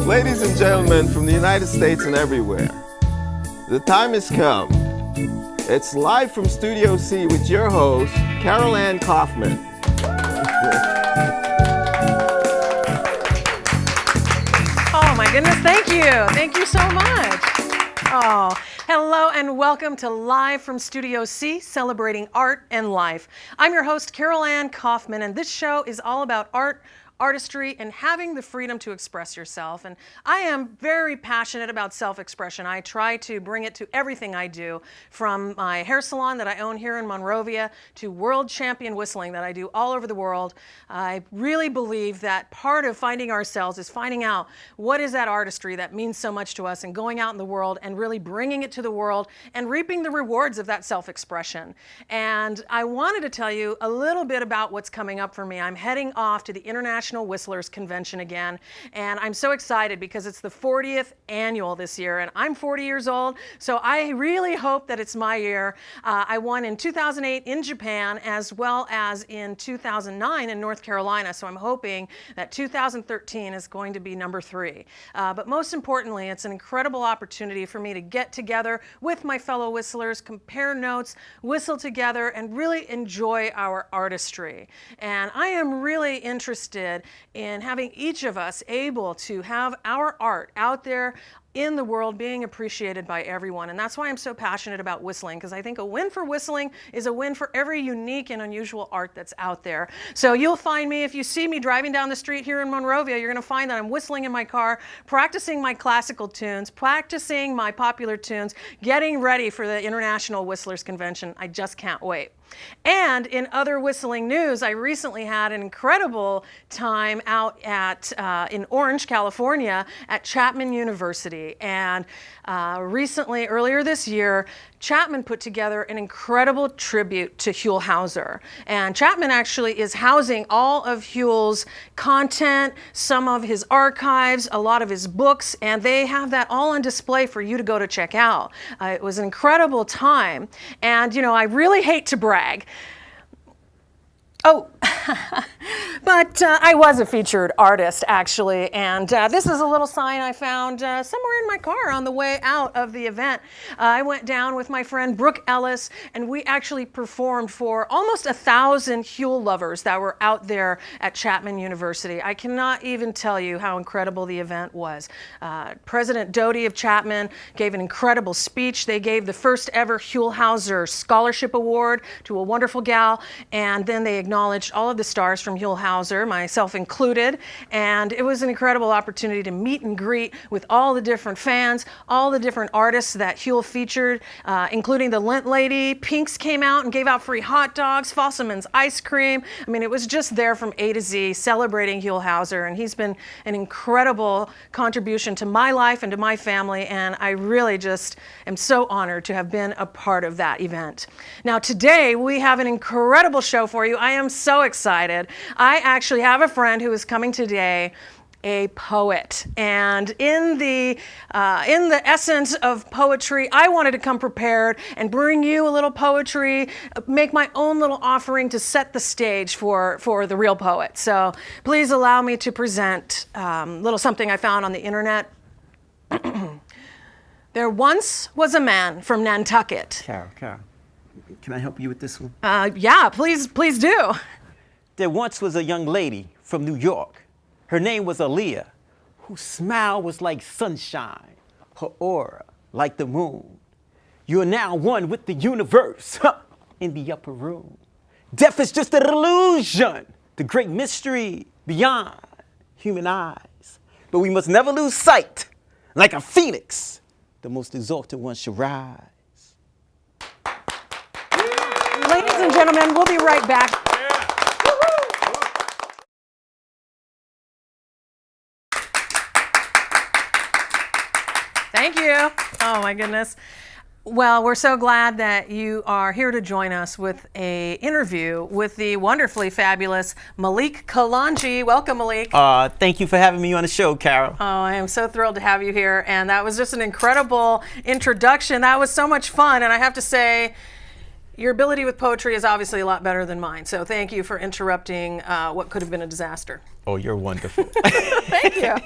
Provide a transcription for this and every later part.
Ladies and gentlemen from the United States and everywhere, the time has come. It's live from Studio C with your host, Carol Ann Kaufman. Oh my goodness, thank you. Thank you so much. Oh, hello and welcome to Live from Studio C, celebrating art and life. I'm your host, Carol Ann Kaufman, and this show is all about art, artistry, and having the freedom to express yourself. And I am very passionate about self-expression. I try to bring it to everything I do, from my hair salon that I own here in Monrovia to world champion whistling that I do all over the world. I really believe that part of finding ourselves is finding out what is that artistry that means so much to us and going out in the world and really bringing it to the world and reaping the rewards of that self-expression. And I wanted to tell you a little bit about what's coming up for me. I'm heading off to the International Whistlers Convention again, and I'm so excited because it's the 40th annual this year, and I'm 40 years old, so I really hope that it's my year. I won in 2008 in Japan as well as in 2009 in North Carolina, so I'm hoping that 2013 is going to be number 3. But most importantly, it's an incredible opportunity for me to get together with my fellow whistlers, compare notes, whistle together, and really enjoy our artistry. And I am really interested in having each of us able to have our art out there in the world being appreciated by everyone. And that's why I'm so passionate about whistling, because I think a win for whistling is a win for every unique and unusual art that's out there. So you'll find me, if you see me driving down the street here in Monrovia, you're gonna find that I'm whistling in my car, practicing my classical tunes, practicing my popular tunes, getting ready for the International Whistlers Convention. I just can't wait. And in other whistling news, I recently had an incredible time out at in Orange, California, at Chapman University. And recently, earlier this year, Chapman put together an incredible tribute to Huell Hauser. And Chapman actually is housing all of Huell's content, some of his archives, a lot of his books, and they have that all on display for you to go to check out. It was an incredible time. And, you know, I really hate to brag. Oh, but I was a featured artist, actually, and this is a little sign I found somewhere in my car on the way out of the event. I went down with my friend Brooke Ellis, and we actually performed for almost 1,000 Huell lovers that were out there at Chapman University. I cannot even tell you how incredible the event was. President Doty of Chapman gave an incredible speech. They gave the first ever Huell Hauser Scholarship Award to a wonderful gal, and then they acknowledged all of the stars from Huell Hauser, myself included, and it was an incredible opportunity to meet and greet with all the different fans, all the different artists that Huell featured, including the Lint Lady. Pinks came out and gave out free hot dogs, Fosselman's ice cream. I mean, it was just there from A to Z, celebrating Huell Hauser, and he's been an incredible contribution to my life and to my family, and I really just am so honored to have been a part of that event. Now today, we have an incredible show for you. I am so excited. I actually have a friend who is coming today, a poet, and in the essence of poetry, I wanted to come prepared and bring you a little poetry, make my own little offering to set the stage for the real poet. So please allow me to present a little something I found on the internet. There once was a man from Nantucket. Carol, can I help you with this one? Yeah, please do. There once was a young lady from New York. Her name was Aaliyah, whose smile was like sunshine, her aura like the moon. You are now one with the universe in the upper room. Death is just an illusion, the great mystery beyond human eyes. But we must never lose sight. Like a phoenix, the most exalted one shall rise. Ladies and gentlemen, we'll be right back. Thank you. Oh my goodness. Well, we're so glad that you are here to join us with an interview with the wonderfully fabulous Malik Kalonji. Welcome, Malik. Thank you for having me on the show, Carol. Oh, I am so thrilled to have you here. And that was just an incredible introduction. That was so much fun. And I have to say, your ability with poetry is obviously a lot better than mine. So thank you for interrupting what could have been a disaster. Oh, you're wonderful. Thank you.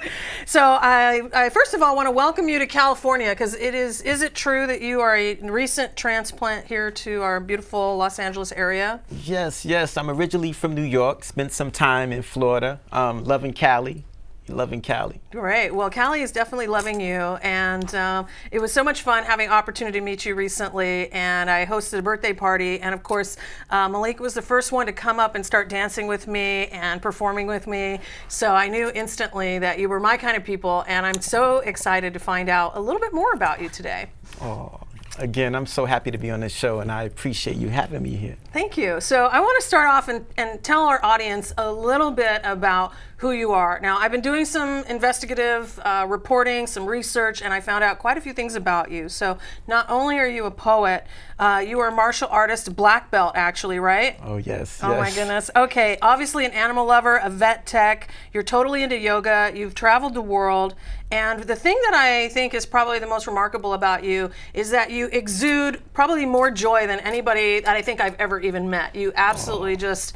So I first of all want to welcome you to California, because is it true that you are a recent transplant here to our beautiful Los Angeles area? Yes. I'm originally from New York, spent some time in Florida, loving Cali. Great. Well, Cali is definitely loving you, and it was so much fun having opportunity to meet you recently, and I hosted a birthday party, and of course Malik was the first one to come up and start dancing with me and performing with me, so I knew instantly that you were my kind of people, and I'm so excited to find out a little bit more about you today. Oh, again, I'm so happy to be on this show, and I appreciate you having me here. Thank you. So I want to start off and tell our audience a little bit about who you are. Now, I've been doing some investigative reporting, some research, and I found out quite a few things about you. So not only are you a poet, you are a martial artist, black belt actually, right? Oh, yes. Oh, my goodness. Okay, obviously an animal lover, a vet tech, you're totally into yoga, you've traveled the world, and the thing that I think is probably the most remarkable about you is that you exude probably more joy than anybody that I think I've ever even met. You absolutely just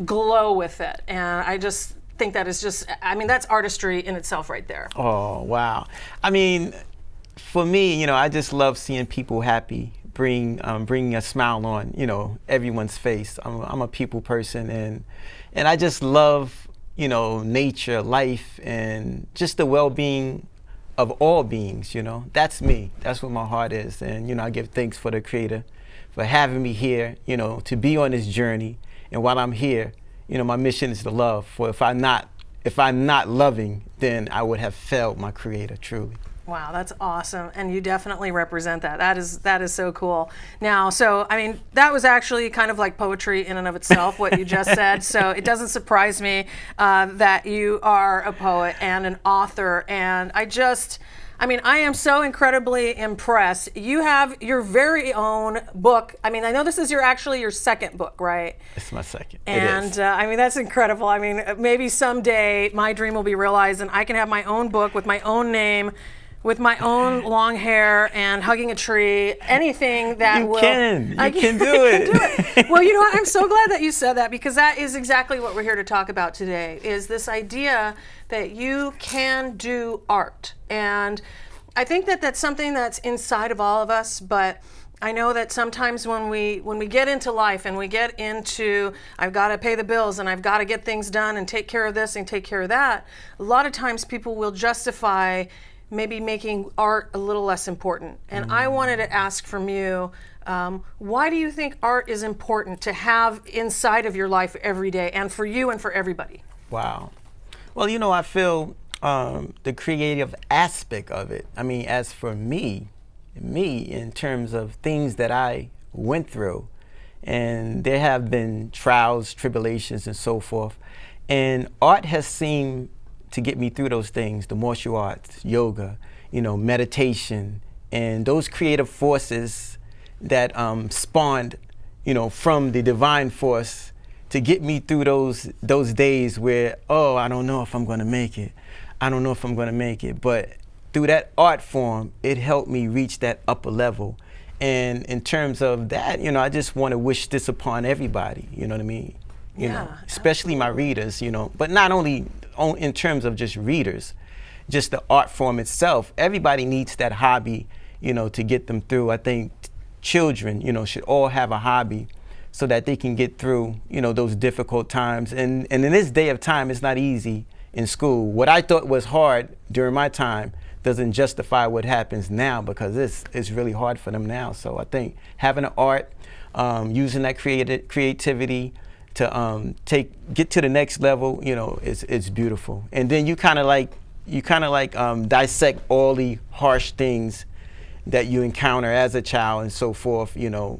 glow with it, and I just think that is just, I mean, that's artistry in itself right there. Oh, wow. I mean, for me, I just love seeing people happy, bringing a smile on, everyone's face. I'm a people person, and I just love, nature, life, and just the well-being of all beings, That's me. That's what my heart is, and, I give thanks for the Creator for having me here, to be on this journey. And while I'm here, my mission is to love. For if I'm not loving, then I would have failed my Creator, truly. Wow, that's awesome, and you definitely represent that. That is so cool. Now, so I mean, that was actually kind of like poetry in and of itself, what you just said. So it doesn't surprise me that you are a poet and an author, and I am so incredibly impressed. You have your very own book. I mean, I know this is actually your second book, right? It's my second. And it is. That's incredible. I mean, maybe someday my dream will be realized and I can have my own book with my own name, with my own long hair and hugging a tree, anything that you can do it. Well, what? I'm so glad that you said that, because that is exactly what we're here to talk about today, is this idea that you can do art. And I think that that's something that's inside of all of us, but I know that sometimes when we get into life and we get into, I've got to pay the bills and I've got to get things done and take care of this and take care of that, a lot of times people will justify maybe making art a little less important. And I wanted to ask from you, why do you think art is important to have inside of your life every day, and for you and for everybody? Wow. Well, I feel the creative aspect of it. I mean, as for me, in terms of things that I went through, and there have been trials, tribulations, and so forth, and art has seemed to get me through those things, the martial arts, yoga, meditation, and those creative forces that spawned, from the divine force to get me through those days where, I don't know if I'm going to make it. But through that art form, it helped me reach that upper level. And in terms of that, I just want to wish this upon everybody, you know what I mean? Especially my readers, but not only in terms of just readers, just the art form itself. Everybody needs that hobby, to get them through. I think children, should all have a hobby so that they can get through, those difficult times. And in this day of time, it's not easy in school. What I thought was hard during my time, doesn't justify what happens now, because it's really hard for them now. So I think having an art, using that creativity to get to the next level, it's beautiful. And then you kind of like dissect all the harsh things that you encounter as a child and so forth. You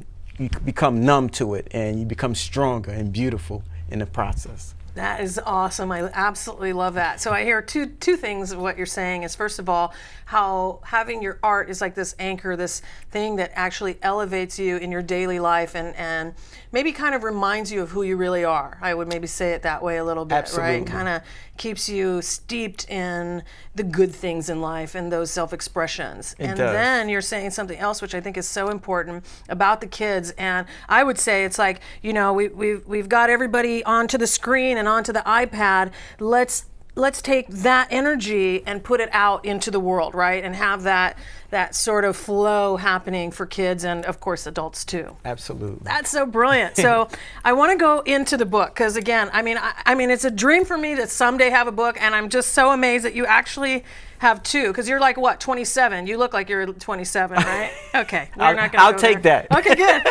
become numb to it, and you become stronger and beautiful in the process. That is awesome. I absolutely love that. So I hear two things of what you're saying is, first of all, how having your art is like this anchor, this thing that actually elevates you in your daily life and maybe kind of reminds you of who you really are. I would maybe say it that way a little bit, Absolutely. right? Kind of keeps you steeped in the good things in life and those self-expressions. And does. then you're saying something else, which I think is so important about the kids. And I would say it's like, we've got everybody onto the screen and onto the iPad. Let's take that energy and put it out into the world, right? And have that sort of flow happening for kids and, of course, adults too. Absolutely. That's so brilliant. So I want to go into the book because, again, I mean, it's a dream for me to someday have a book, and I'm just so amazed that you actually have two. Because you're like, what, 27? You look like you're 27, right? Okay, we're not going to. I'll take that. Okay, good.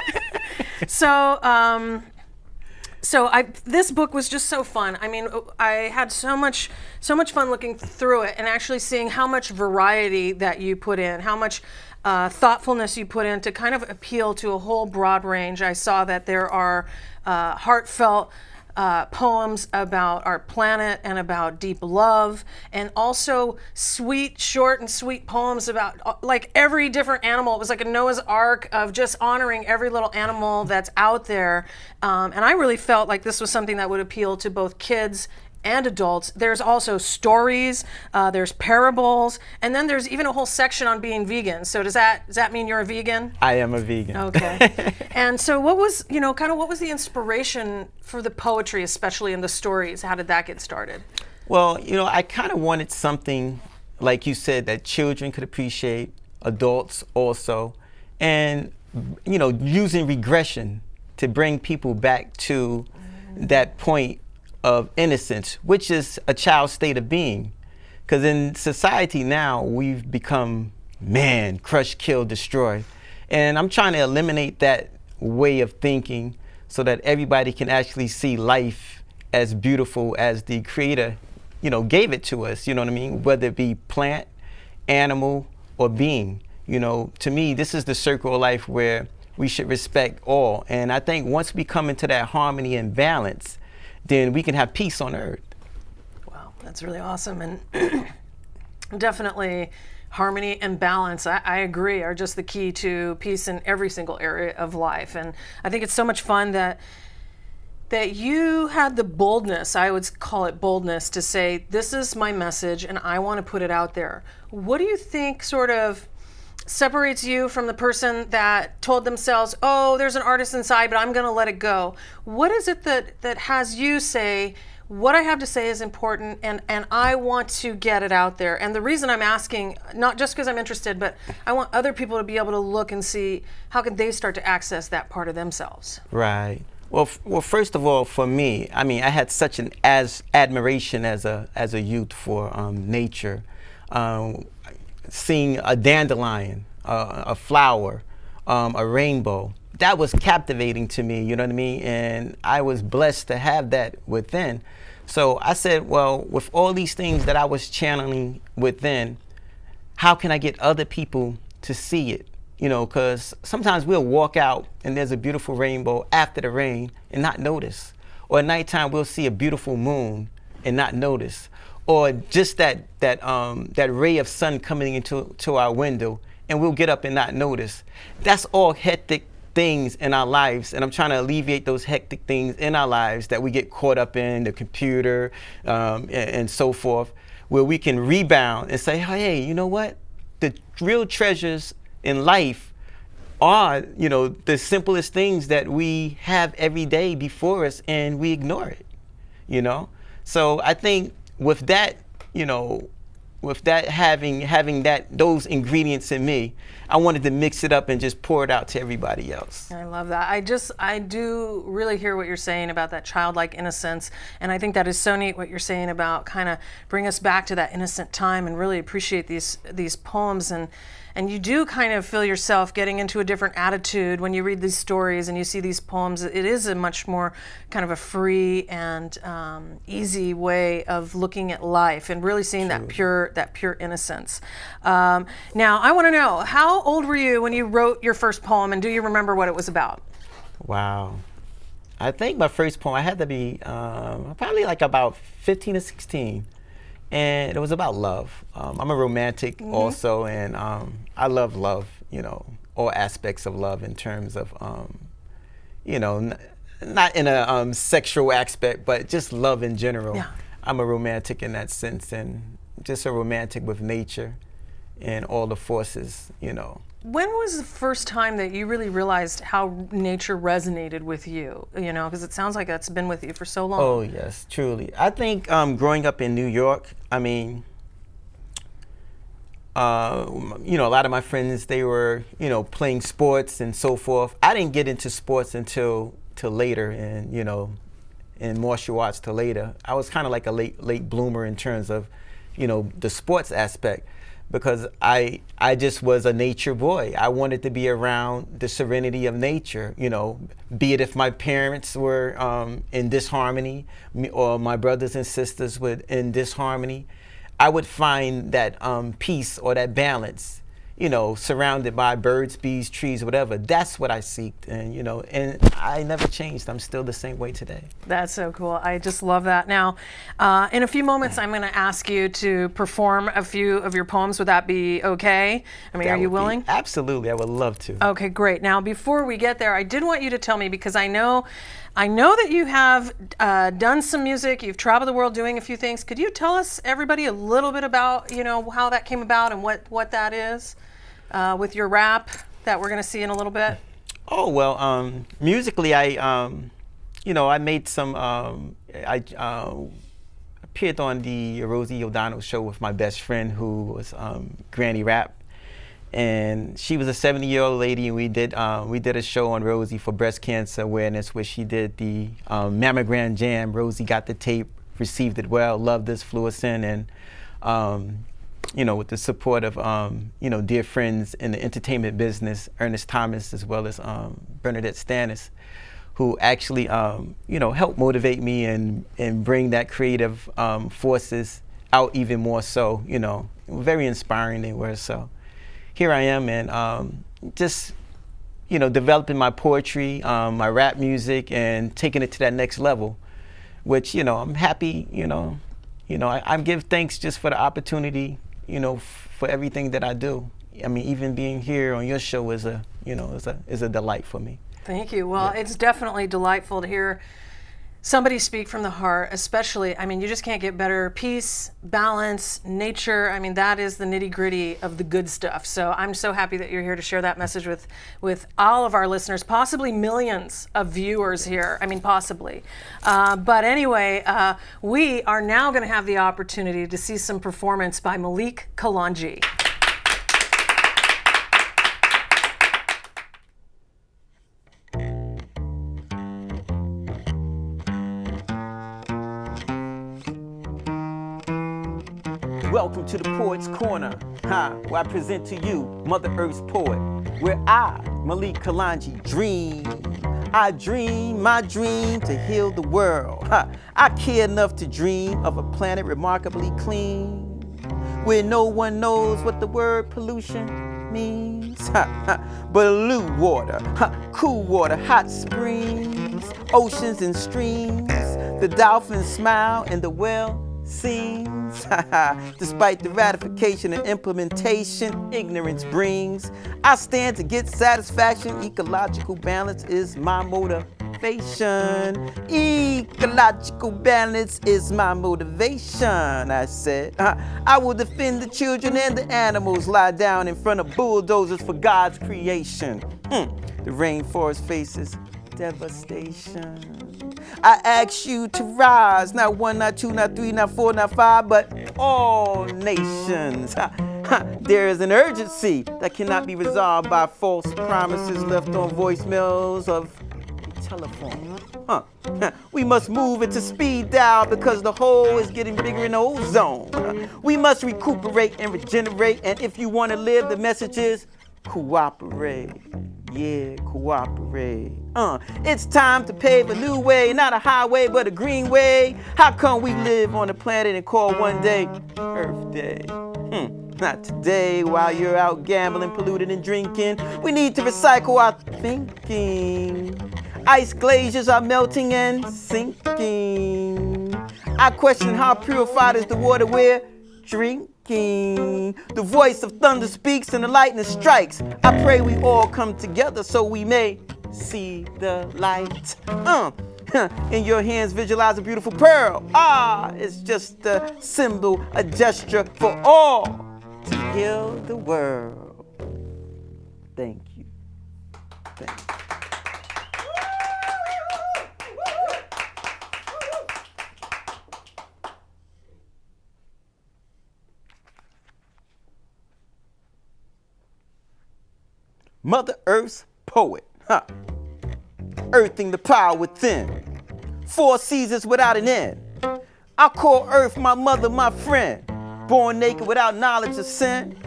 So this book was just so fun. I mean, I had so much fun looking through it and actually seeing how much variety that you put in, how much thoughtfulness you put in to kind of appeal to a whole broad range. I saw that there are heartfelt poems about our planet and about deep love, and also short and sweet poems about like every different animal. It was like a Noah's Ark of just honoring every little animal that's out there. And I really felt like this was something that would appeal to both kids and adults. There's also stories, there's parables, and then there's even a whole section on being vegan. So does that mean you're a vegan? I am a vegan. Okay. And so what was the inspiration for the poetry, especially in the stories? How did that get started? Well, I kind of wanted something, like you said, that children could appreciate, adults also, and, using regression to bring people back to that point of innocence, which is a child's state of being. Because in society now, we've become man, crush, kill, destroy. And I'm trying to eliminate that way of thinking so that everybody can actually see life as beautiful as the Creator, gave it to us, you know what I mean? Whether it be plant, animal, or being. To me, this is the circle of life where we should respect all. And I think once we come into that harmony and balance, then we can have peace on earth. Wow, that's really awesome. And definitely harmony and balance, I agree, are just the key to peace in every single area of life. And I think it's so much fun that you had the boldness, I would call it boldness, to say, this is my message and I want to put it out there. What do you think sort of separates you from the person that told themselves, oh, there's an artist inside, but I'm going to let it go? What is it that has you say, what I have to say is important and I want to get it out there? And the reason I'm asking, not just because I'm interested, but I want other people to be able to look and see how can they start to access that part of themselves. Right. Well, first of all, for me, I had such an admiration as a youth for nature. Seeing a dandelion, a flower, a rainbow, that was captivating to me, you know what I mean? And I was blessed to have that within. So I said, well, with all these things that I was channeling within, how can I get other people to see it? Because sometimes we'll walk out and there's a beautiful rainbow after the rain and not notice. Or at nighttime, we'll see a beautiful moon and not notice. Or just that ray of sun coming into our window, and we'll get up and not notice. That's all hectic things in our lives, and I'm trying to alleviate those hectic things in our lives that we get caught up in, the computer and so forth, where we can rebound and say, hey, you know what? The real treasures in life are, the simplest things that we have every day before us, and we ignore it, So I think with that, having those ingredients in me, I wanted to mix it up and just pour it out to everybody else. I love that. I do really hear what you're saying about that childlike innocence. And I think that is so neat what you're saying about kind of bring us back to that innocent time and really appreciate these poems. And you do kind of feel yourself getting into a different attitude when you read these stories and you see these poems. It is a much more kind of a free and easy way of looking at life and really seeing that pure innocence. Now, I want to know, how old were you when you wrote your first poem, and do you remember what it was about? Wow. I think my first poem, I had to be probably like about 15 or 16. And it was about love. I'm a romantic also, and I love love, all aspects of love in terms of, not in a sexual aspect, but just love in general. Yeah. I'm a romantic in that sense, and just a romantic with nature and all the forces, When was the first time that you really realized how nature resonated with you? Because it sounds like that's been with you for so long. Oh, yes, truly. I think growing up in New York, I mean, a lot of my friends, they were, playing sports and so forth. I didn't get into sports until later, and, in martial arts till later. I was kind of like a late bloomer in terms of, the sports aspect, because I just was a nature boy. I wanted to be around the serenity of nature, be it if my parents were in disharmony or my brothers and sisters were in disharmony. I would find that peace or that balance, surrounded by birds, bees, trees, whatever. That's what I seeked, and and I never changed. I'm still the same way today. That's so cool. I just love that. Now, in a few moments, I'm going to ask you to perform a few of your poems. Would that be okay? I mean, are you willing? Absolutely, I would love to. Okay, great. Now, before we get there, I did want you to tell me, because I know that you have done some music. You've traveled the world doing a few things. Could you tell us, everybody, a little bit about, how that came about and what that is with your rap that we're going to see in a little bit? Oh, well, musically, I made some, I appeared on the Rosie O'Donnell show with my best friend, who was Granny Rap. And she was a 70-year-old lady, and we did a show on Rosie for breast cancer awareness, where she did the mammogram jam. Rosie got the tape, received it well, loved this, flew us in, and with the support of dear friends in the entertainment business, Ernest Thomas, as well as Bernadette Stannis, who actually helped motivate me and bring that creative forces out even more so. Very inspiring they were. So here I am, and just developing my poetry, my rap music, and taking it to that next level, which I'm happy. I give thanks just for the opportunity, for everything that I do. I mean, even being here on your show is a delight for me. Thank you. Well, It's definitely delightful to hear somebody speak from the heart, especially, I mean, you just can't get better. Peace, balance, nature, I mean, that is the nitty-gritty of the good stuff. So I'm so happy that you're here to share that message with all of our listeners, possibly millions of viewers here. I mean, possibly. But anyway, we are now going to have the opportunity to see some performance by Malik Kalonji. Welcome to the Poet's Corner, where I present to you Mother Earth's poet, where I, Malik Kalonji, dream. I dream my dream to heal the world. I care enough to dream of a planet remarkably clean, where no one knows what the word pollution means. Blue water, cool water, hot springs, oceans and streams, the dolphins smile and the whale sings. Despite the ratification and implementation ignorance brings, I stand to get satisfaction. Ecological balance is my motivation. Ecological balance is my motivation, I said. I will defend the children and the animals, lie down in front of bulldozers for God's creation. The rainforest faces devastation. I ask you to rise, not one, not two, not three, not four, not five, but all nations. There is an urgency that cannot be resolved by false promises left on voicemails of a telephone. We must move into speed dial because the hole is getting bigger in the ozone. We must recuperate and regenerate, and if you want to live, the message is cooperate. Yeah, cooperate. It's time to pave a new way, not a highway, but a green way. How come we live on a planet and call one day Earth Day? Not today, while you're out gambling, polluting, and drinking. We need to recycle our thinking. Ice glaciers are melting and sinking. I question how purified is the water we're drinking. The voice of thunder speaks and the lightning strikes. I pray we all come together so we may see the light. In your hands, visualize a beautiful pearl. It's just a symbol, a gesture for all to heal the world. Thank you. Thank you. Mother Earth's poet, earthing the power within. 4 seasons without an end. I call Earth my mother, my friend. Born naked without knowledge of sin.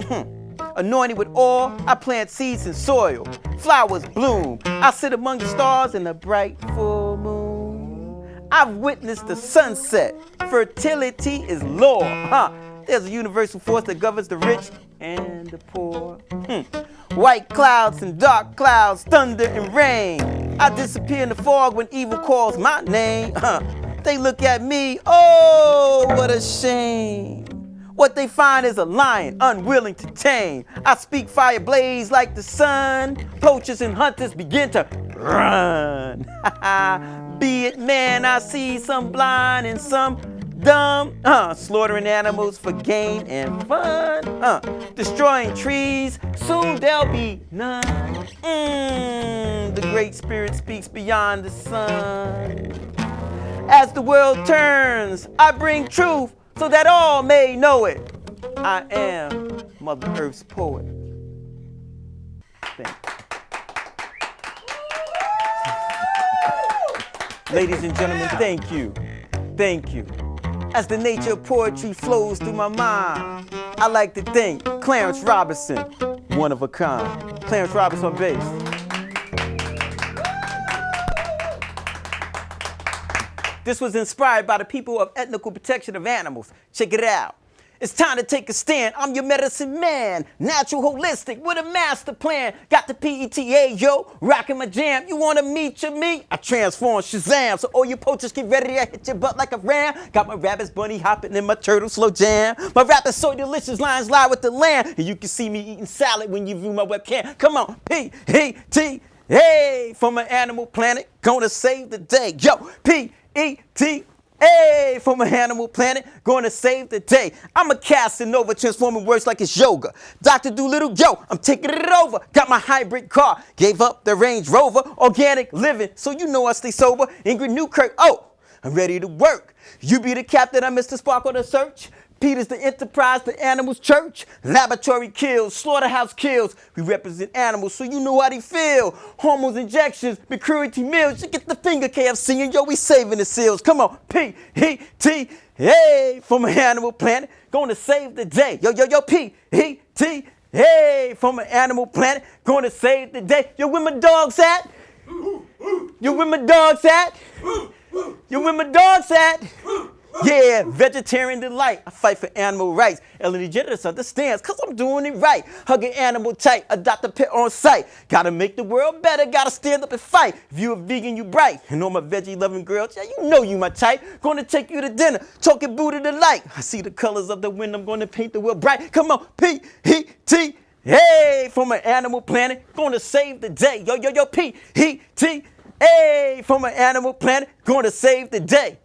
Anointed with oil, I plant seeds in soil. Flowers bloom. I sit among the stars in the bright full moon. I've witnessed the sunset. Fertility is law. There's a universal force that governs the rich and the poor. White clouds and dark clouds, thunder and rain. I disappear in the fog when evil calls my name. They look at me, oh, what a shame. What they find is a lion, unwilling to tame. I speak fire blaze like the sun. Poachers and hunters begin to run. Be it man, I see some blind and some dumb, slaughtering animals for game and fun, destroying trees, soon there'll be none. The great spirit speaks beyond the sun. As the world turns, I bring truth so that all may know it. I am Mother Earth's poet. Thank you. Ladies and gentlemen, thank you. Thank you. As the nature of poetry flows through my mind, I like to think Clarence Robinson, one of a kind. Clarence Robinson on bass. This was inspired by the people of Ethnical Protection of Animals. Check it out. It's time to take a stand. I'm your medicine man, natural holistic with a master plan. Got the PETA, yo, rocking my jam. You wanna meet your me? I transform Shazam. So all you poachers get ready to hit your butt like a ram. Got my rabbits bunny hopping in my turtle slow jam. My rap is so delicious, lines lie with the land. And you can see me eating salad when you view my webcam. Come on, P-E-T, hey, from an animal planet, gonna save the day. Yo, P-E-T. Hey, from an animal planet, going to save the day. I'm a Casanova, transforming words like it's yoga. Dr. Doolittle, yo, I'm taking it over. Got my hybrid car, gave up the Range Rover. Organic living, so you know I stay sober. Ingrid Newkirk, oh, I'm ready to work. You be the captain, I'm Mr. Spark on the search. Peter's the enterprise, the animals church. Laboratory kills, slaughterhouse kills. We represent animals, so you know how they feel. Hormones, injections, mercurity meals. You get the finger KFC and yo, we saving the seals. Come on, P-E-T, hey, from an animal planet, going to save the day. Yo, yo, yo, P-E-T, hey, from an animal planet, going to save the day. Yo, where my dogs at? Yo, where my dogs at? Yo, where my dogs at? Yeah, vegetarian delight. I fight for animal rights. Ellen DeGeneres understands, cause I'm doing it right. Hug an animal tight, adopt a pet on sight. Gotta make the world better, gotta stand up and fight. If you a vegan, you bright. And all my veggie loving girls, yeah, you know you my type. Gonna take you to dinner, talking Buddha delight. I see the colors of the wind, I'm gonna paint the world bright. Come on, P-E-T, hey, from an animal planet, gonna save the day. Yo, yo, yo, P-E-T, hey, from an animal planet, gonna save the day.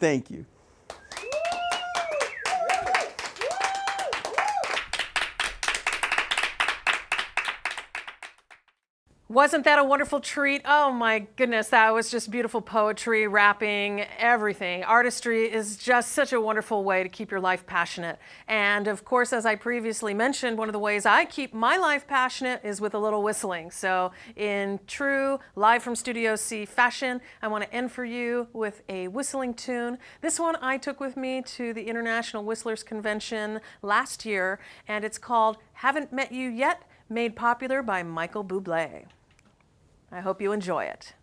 Thank you. Wasn't that a wonderful treat? Oh my goodness, that was just beautiful poetry, rapping, everything. Artistry is just such a wonderful way to keep your life passionate. And of course, as I previously mentioned, one of the ways I keep my life passionate is with a little whistling. So in true Live from Studio C fashion, I want to end for you with a whistling tune. This one I took with me to the International Whistlers Convention last year, and it's called Haven't Met You Yet, made popular by Michael Bublé. I hope you enjoy it.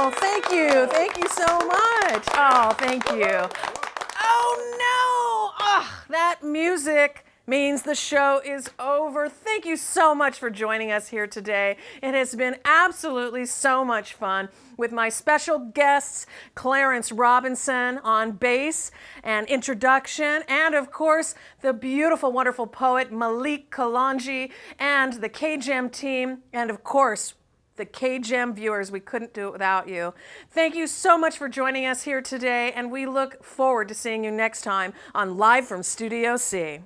Thank you. Thank you so much. Oh, thank you. Oh, no. Oh, that music means the show is over. Thank you so much for joining us here today. It has been absolutely so much fun with my special guests, Clarence Robinson on bass and introduction, and of course, the beautiful, wonderful poet Malik Kalonji and the KGEM team, and of course, the KGEM viewers. We couldn't do it without you. Thank you so much for joining us here today, and we look forward to seeing you next time on Live from Studio C.